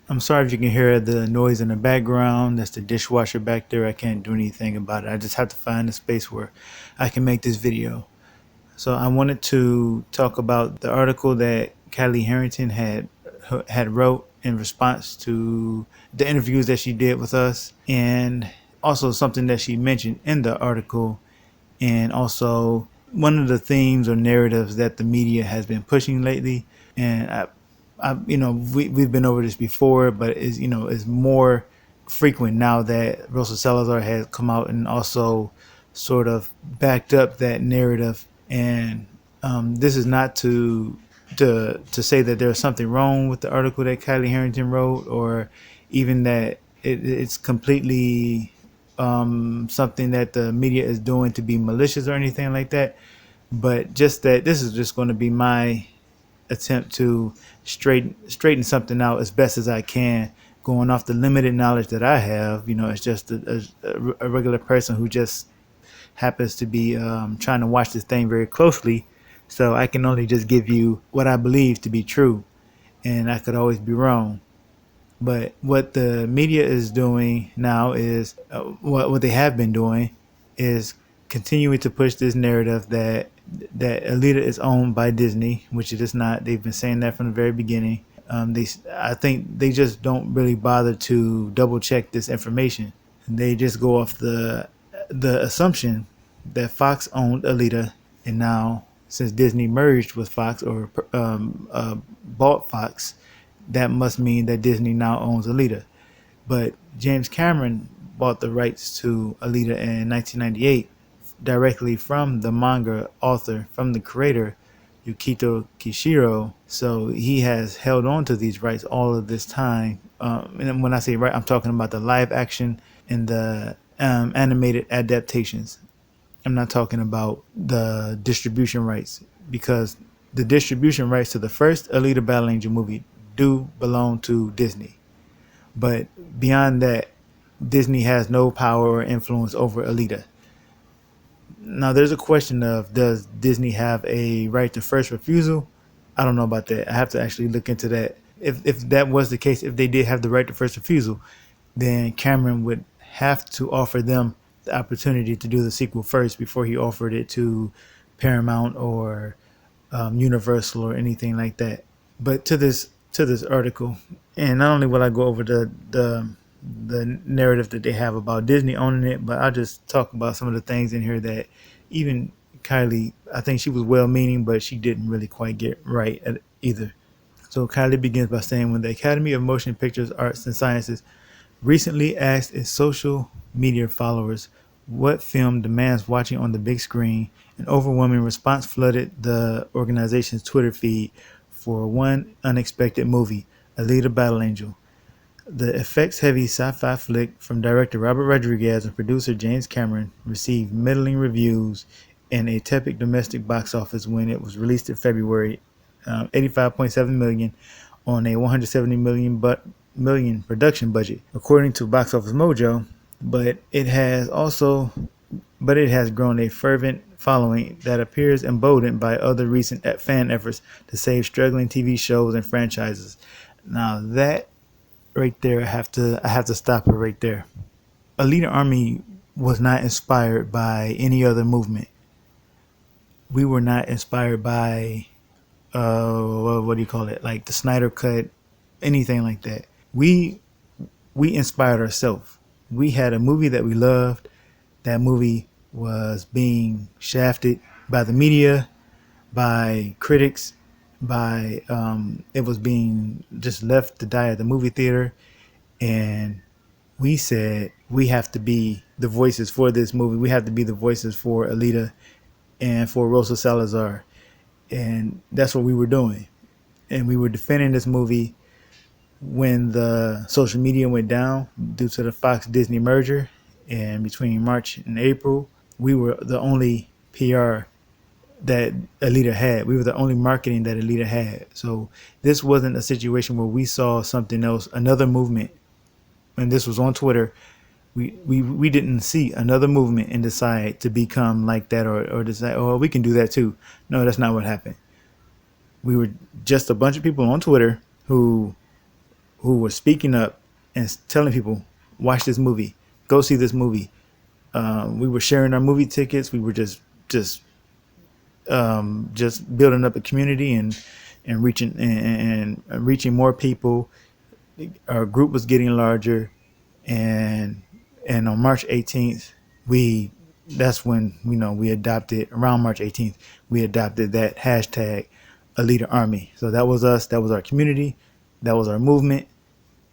I'm sorry if you can hear the noise in the background. That's the dishwasher back there. I can't do anything about it. I just have to find a space where I can make this video. So I wanted to talk about the article that Kylie Harrington had wrote in response to the interviews that she did with us, and also something that she mentioned in the article, and also one of the themes or narratives that the media has been pushing lately. And we've been over this before, but is more frequent now that Rosa Salazar has come out and also sort of backed up that narrative. And this is not to say that there's something wrong with the article that Kylie Harrington wrote, or even that it's completely something that the media is doing to be malicious or anything like that. But just that this is just going to be my attempt to straighten something out as best as I can, going off the limited knowledge that I have. It's just a regular person who just happens to be trying to watch this thing very closely. So I can only just give you what I believe to be true, and I could always be wrong. But what the media is doing now is what they have been doing is continuing to push this narrative that Alita is owned by Disney, which it is not. They've been saying that from the very beginning. I think they just don't really bother to double check this information. They just go off the assumption that Fox owned Alita, and now since Disney merged with Fox or bought Fox, that must mean that Disney now owns Alita. But James Cameron bought the rights to Alita in 1998 directly from the manga author, from the creator, Yukito Kishiro. So he has held on to these rights all of this time. And when I say right, I'm talking about the live action and the animated adaptations. I'm not talking about the distribution rights, because the distribution rights to the first Alita Battle Angel movie do belong to Disney. But beyond that, Disney has no power or influence over Alita. Now, there's a question of, does Disney have a right to first refusal? I don't know about that. I have to actually look into that. If that was the case, if they did have the right to first refusal, then Cameron would have to offer them the opportunity to do the sequel first before he offered it to Paramount or Universal or anything like that. But to this article, and not only will I go over the narrative that they have about Disney owning it, but I'll just talk about some of the things in here that even Kylie, I think she was well meaning, but she didn't really quite get right either. So Kylie begins by saying, when the Academy of Motion Pictures Arts and Sciences recently asked its social media followers what film demands watching on the big screen, an overwhelming response flooded the organization's Twitter feed for one unexpected movie, Alita Battle Angel. The effects-heavy sci-fi flick from director Robert Rodriguez and producer James Cameron received middling reviews and a tepid domestic box office when it was released in February, 85.7 million on a 170 million production budget, according to Box Office Mojo. But it has grown a fervent following that appears emboldened by other recent fan efforts to save struggling TV shows and franchises. Now that right there, I have to stop it right there. Alita Army was not inspired by any other movement. We were not inspired by what do you call it, like the Snyder Cut, anything like that. We inspired ourselves. We had a movie that we loved. That movie was being shafted by the media, by critics, by it was being just left to die at the movie theater. And we said we have to be the voices for this movie. We have to be the voices for Alita and for Rosa Salazar. And that's what we were doing. And we were defending this movie when the social media went down due to the Fox Disney merger. And between March and April, we were the only PR that Alita had. We were the only marketing that Alita had. So this wasn't a situation where we saw something else, another movement. And this was on Twitter. We didn't see another movement and decide to become like that, or decide, oh, we can do that too. No, that's not what happened. We were just a bunch of people on Twitter who who were speaking up and telling people, watch this movie, go see this movie. We were sharing our movie tickets. We were just building up a community and reaching more people. Our group was getting larger, and on March 18th, we that's when we adopted around March 18th. We adopted that hashtag Alita Army. So that was us. That was our community. That was our movement,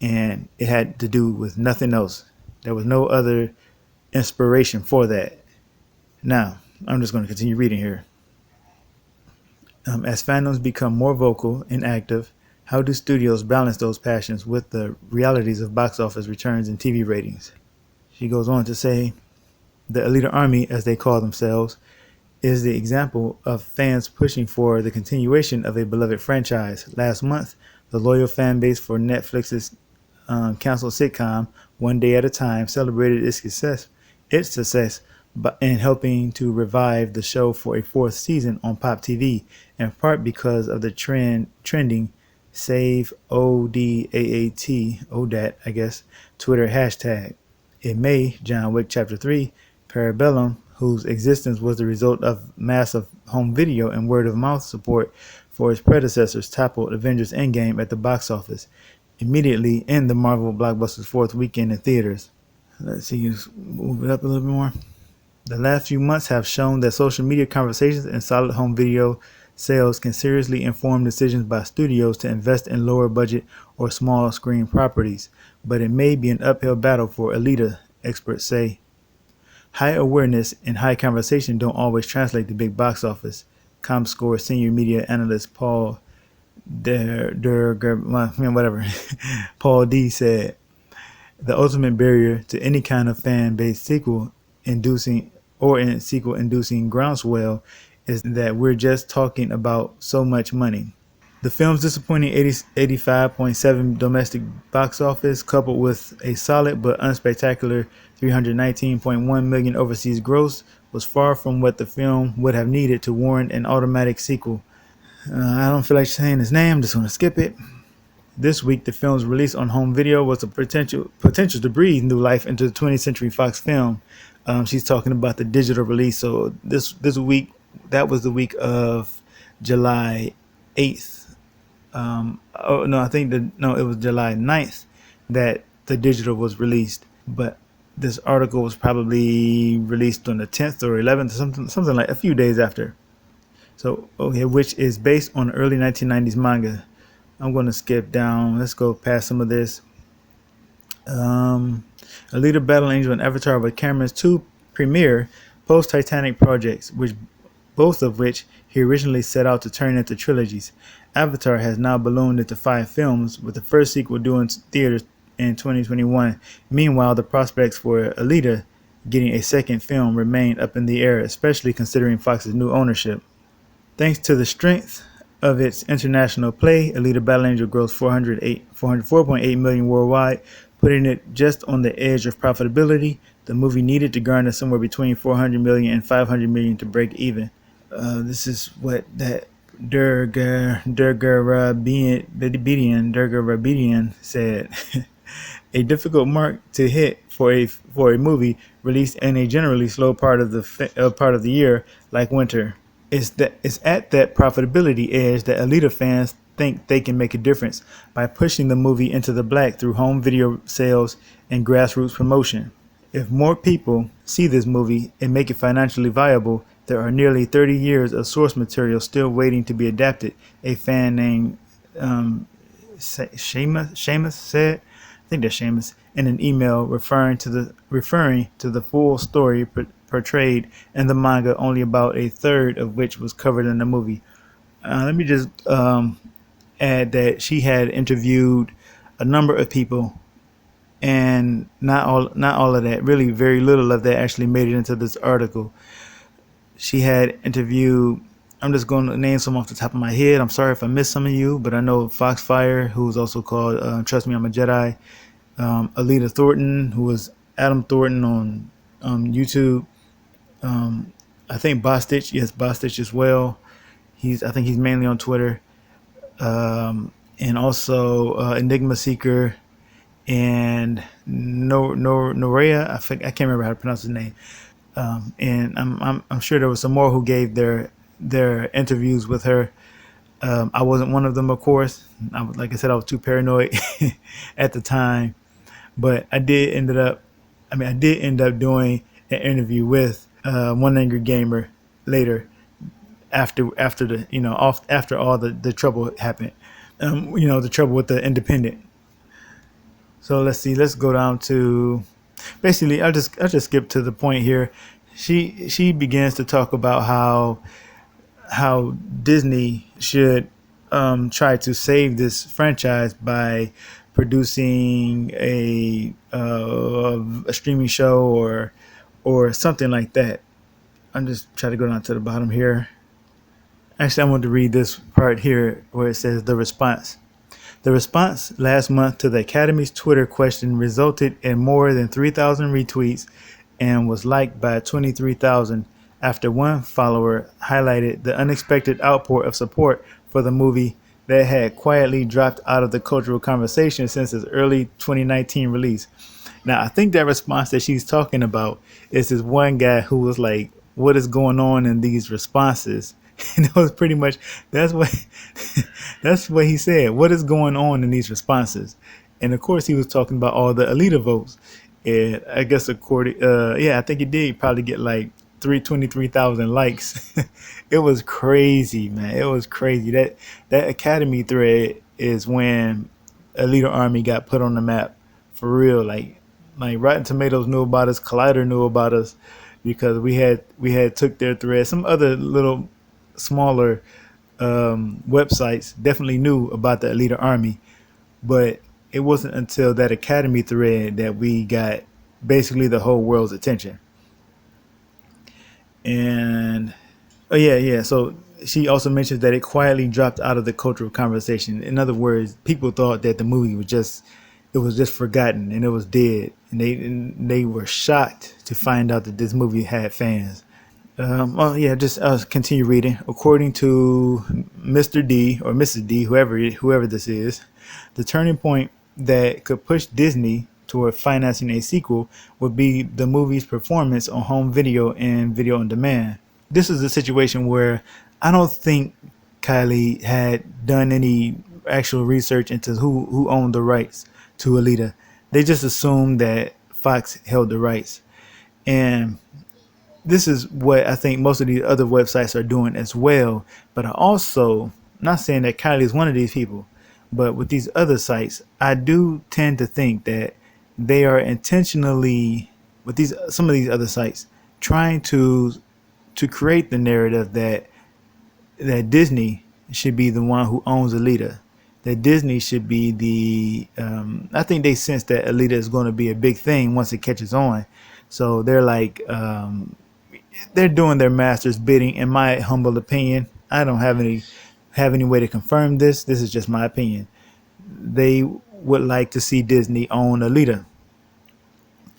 and it had to do with nothing else. There was no other inspiration for that. Now, I'm just going to continue reading here. As fandoms become more vocal and active, how do studios balance those passions with the realities of box office returns and TV ratings? She goes on to say, the Alita Army, as they call themselves, is the example of fans pushing for the continuation of a beloved franchise. Last month, the loyal fan base for Netflix's canceled sitcom One Day at a Time celebrated its success in helping to revive the show for a fourth season on Pop TV, in part because of the trending Save ODAAT, I guess, Twitter hashtag. In May, John Wick Chapter 3, Parabellum, whose existence was the result of massive home video and word-of-mouth support for its predecessors, toppled Avengers Endgame at the box office, immediately in the Marvel blockbuster's fourth weekend in theaters. Let's see, move it up a little bit more. The last few months have shown that social media conversations and solid home video sales can seriously inform decisions by studios to invest in lower budget or small screen properties, but it may be an uphill battle for Alita, experts say. High awareness and high conversation don't always translate to big box office, ComScore senior media analyst Paul Paul D said. The ultimate barrier to any kind of fan-based sequel-inducing groundswell is that we're just talking about so much money. The film's disappointing 85.7 domestic box office, coupled with a solid but unspectacular 319.1 million overseas gross, was far from what the film would have needed to warrant an automatic sequel. I don't feel like saying his name, I'm just going to skip it. This week, the film's release on home video was a potential to breathe new life into the 20th Century Fox film. She's talking about the digital release. So this week, that was the week of July 8th. It was July 9th that the digital was released. But this article was probably released on the 10th or 11th, something like a few days after. So, okay, which is based on early 1990s manga. I'm going to skip down. Let's go past some of this. Alita Battle Angel and Avatar were Cameron's two premier post-Titanic projects, both of which he originally set out to turn into trilogies. Avatar has now ballooned into 5 films, with the first sequel due in theaters in 2021. Meanwhile, the prospects for Alita getting a second film remain up in the air, especially considering Fox's new ownership. Thanks to the strength of its international play, Alita Battle Angel grossed 404.8 million worldwide, putting it just on the edge of profitability. The movie needed to garner somewhere between 400 million and 500 million to break even. This is what that Durga Rabedian said. A difficult mark to hit for a movie released in a generally slow part of the year like winter. It's at that profitability edge that Alita fans think they can make a difference by pushing the movie into the black through home video sales and grassroots promotion. If more people see this movie and make it financially viable, there are nearly 30 years of source material still waiting to be adapted, a fan named Seamus said. I think that's Seamus, in an email referring to the full story portrayed in the manga, only about a third of which was covered in the movie. Let me just add that she had interviewed a number of people, and not all of that, really very little of that actually made it into this article. She had interviewed, I'm just going to name some off the top of my head. I'm sorry if I missed some of you, but I know Foxfire, who's also called Trust Me, I'm a Jedi, Alita Thornton, who was Adam Thornton on YouTube. I think Bostitch as well. I think he's mainly on Twitter. and also Enigma Seeker and Norea. I can't remember how to pronounce his name. And I'm sure there was some more who gave their interviews with her. I wasn't one of them, of course. Like I said, I was too paranoid at the time. But I did end up doing an interview with One Angry Gamer later, after the after all the trouble happened. The trouble with the independent. So let's see. Let's go down to basically. I'll just skip to the point here. She begins to talk about how Disney should try to save this franchise by producing a streaming show or something like that. I'm just trying to go down to the bottom here. Actually, I want to read this part here where it says the response. The response last month to the Academy's Twitter question resulted in more than 3,000 retweets and was liked by 23,000 after one follower highlighted the unexpected outpour of support for the movie that had quietly dropped out of the cultural conversation since its early 2019 release. Now, I think that response that she's talking about is this one guy who was like, "What is going on in these responses?" And it was pretty much that's what that's what he said. What is going on in these responses? And of course, he was talking about all the Alita votes. And I guess according, yeah, I think he did probably get like 323,000 likes. It was crazy, man. It was crazy. That Academy thread is when Alita Army got put on the map for real. Like Rotten Tomatoes knew about us, Collider knew about us because we had took their thread. Some other little smaller websites definitely knew about the Alita Army, but it wasn't until that Academy thread that we got basically the whole world's attention. And oh yeah, yeah. So she also mentions that it quietly dropped out of the cultural conversation. In other words, people thought that the movie was just forgotten and it was dead, and they were shocked to find out that this movie had fans. Oh yeah, just continue reading. According to Mr. D or Mrs. D, whoever this is, the turning point that could push Disney toward financing a sequel would be the movie's performance on home video and video on demand. This is a situation where I don't think Kylie had done any actual research into who owned the rights to Alita. They just assumed that Fox held the rights, and this is what I think most of these other websites are doing as well. But I also, not saying that Kylie is one of these people, but with these other sites, I do tend to think that they are intentionally, with these some of these other sites, trying to create the narrative that Disney should be the one who owns Alita. That Disney should be I think they sense that Alita is going to be a big thing once it catches on. So they're like, they're doing their master's bidding, in my humble opinion. I don't have any way to confirm this. This is just my opinion. They would like to see Disney own Alita,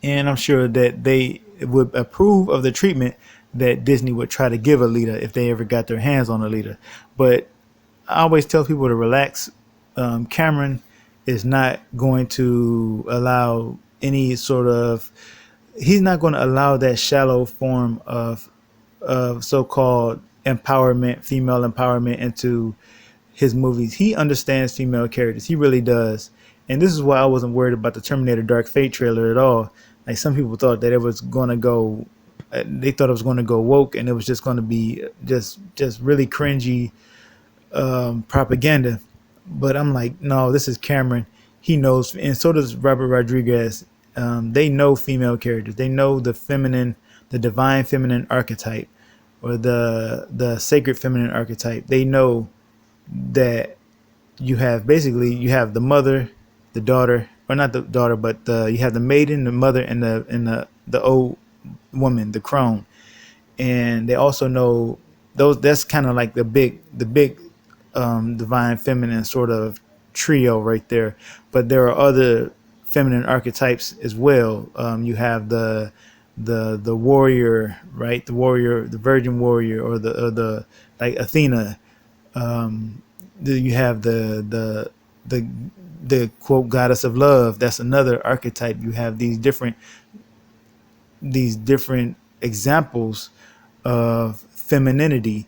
and I'm sure that they would approve of the treatment that Disney would try to give Alita if they ever got their hands on Alita. But I always tell people to relax. Cameron is not going to allow any sort of he's not going to allow that shallow form of so-called empowerment, female empowerment into his movies. He understands female characters. He really does. And this is why I wasn't worried about the Terminator Dark Fate trailer at all. Like some people thought that it was going to go, they thought it was going to go woke and it was just going to be just really cringy propaganda. But I'm like, no, this is Cameron. He knows, and so does Robert Rodriguez. They know female characters. They know the divine feminine archetype, or the sacred feminine archetype. They know that you have the mother, the daughter, or not the daughter, but you have the maiden, the mother, and the old woman, the crone. And they also know those. That's kind of like the big divine feminine sort of trio right there. But there are other feminine archetypes as well. You have the warrior, right? The warrior, the virgin warrior, or the like Athena. You have the the quote goddess of love. That's another archetype. You have these different examples of femininity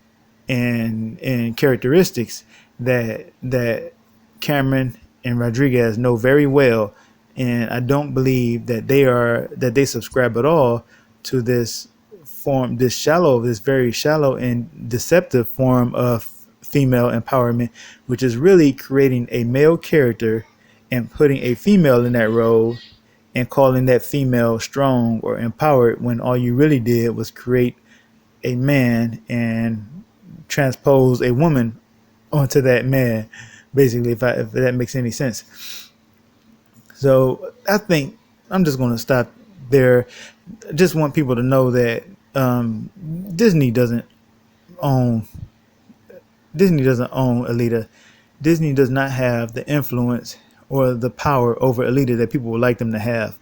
and characteristics that Cameron and Rodriguez know very well, and I don't believe that they subscribe at all to this very shallow and deceptive form of female empowerment, which is really creating a male character and putting a female in that role and calling that female strong or empowered when all you really did was create a man and transpose a woman onto that man, basically, if that makes any sense. So I think I'm just going to stop there. I just want people to know that Disney doesn't own Disney doesn't own Alita. Disney does not have the influence or the power over Alita that people would like them to have.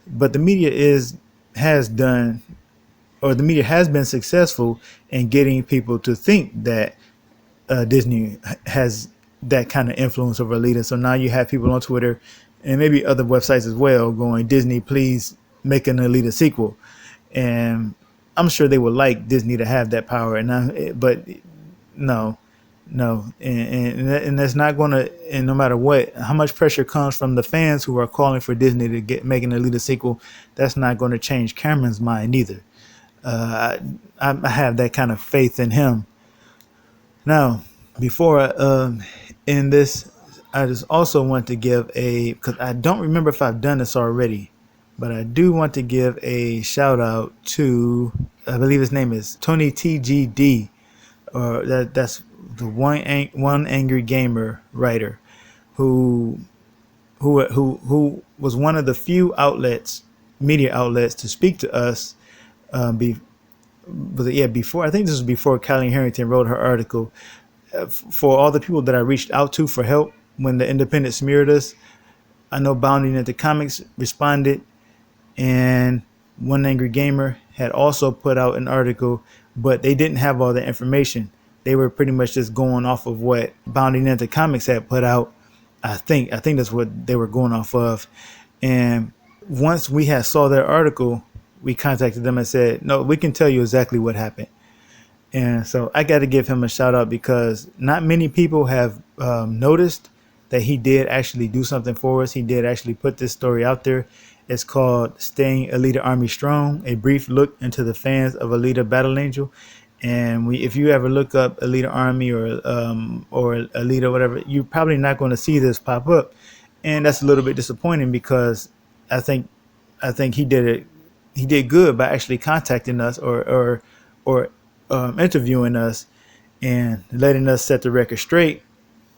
But the media has done or the media has been successful in getting people to think that Disney has that kind of influence over Alita. So now you have people on Twitter and maybe other websites as well going, Disney, please make an Alita sequel. And I'm sure they would like Disney to have that power. But no, no, and that's not going to. And no matter what, how much pressure comes from the fans who are calling for Disney to get making an Alita sequel, that's not going to change Cameron's mind either. I have that kind of faith in him. Now, before I end this, I just also want to give because I don't remember if I've done this already, but I do want to give a shout out to, I believe his name is Tony TGD, or that's the one angry gamer writer, who was one of the few media outlets to speak to us. Before, I think this was before Colleen Harrington wrote her article. For all the people that I reached out to for help when the Independent smeared us, I know Bounding into Comics responded, and One Angry Gamer had also put out an article, but they didn't have all the information. They were pretty much just going off of what Bounding into Comics had put out. I think that's what they were going off of. And once we had saw their article, we contacted them and said, no, we can tell you exactly what happened. And so I got to give him a shout out because not many people have noticed that he did actually do something for us. He did actually put this story out there. It's called Staying Alita Army Strong, a brief look into the fans of Alita Battle Angel. And if you ever look up Alita Army or Alita, whatever, you're probably not going to see this pop up. And that's a little bit disappointing because I think he did good by actually contacting us or interviewing us and letting us set the record straight.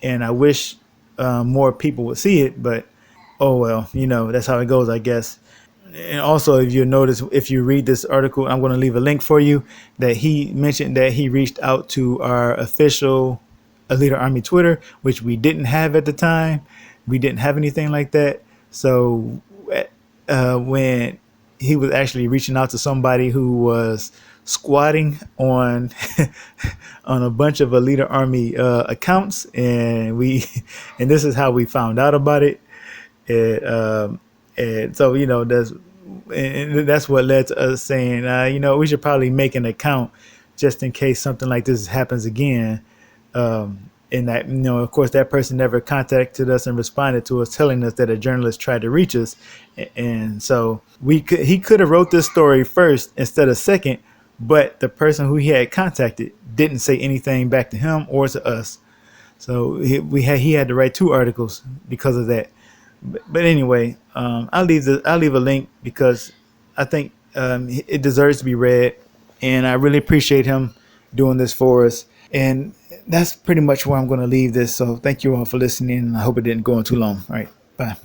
And I wish more people would see it, but oh well, that's how it goes, I guess. And also, if you notice, if you read this article, I'm going to leave a link for you, that he mentioned that he reached out to our official Alita Army Twitter, which we didn't have at the time. We didn't have anything like that. So when he was actually reaching out to somebody who was squatting on on a bunch of Alita Army accounts, and this is how we found out about it. And so that's what led to us saying we should probably make an account just in case something like this happens again. And that, of course, that person never contacted us and responded to us telling us that a journalist tried to reach us. And so he could have wrote this story first instead of second, but the person who he had contacted didn't say anything back to him or to us. So he had to write 2 articles because of that. But anyway, I'll leave a link because I think it deserves to be read, and I really appreciate him doing this for us. And that's pretty much where I'm going to leave this. So thank you all for listening, and I hope it didn't go on too long. All right, bye.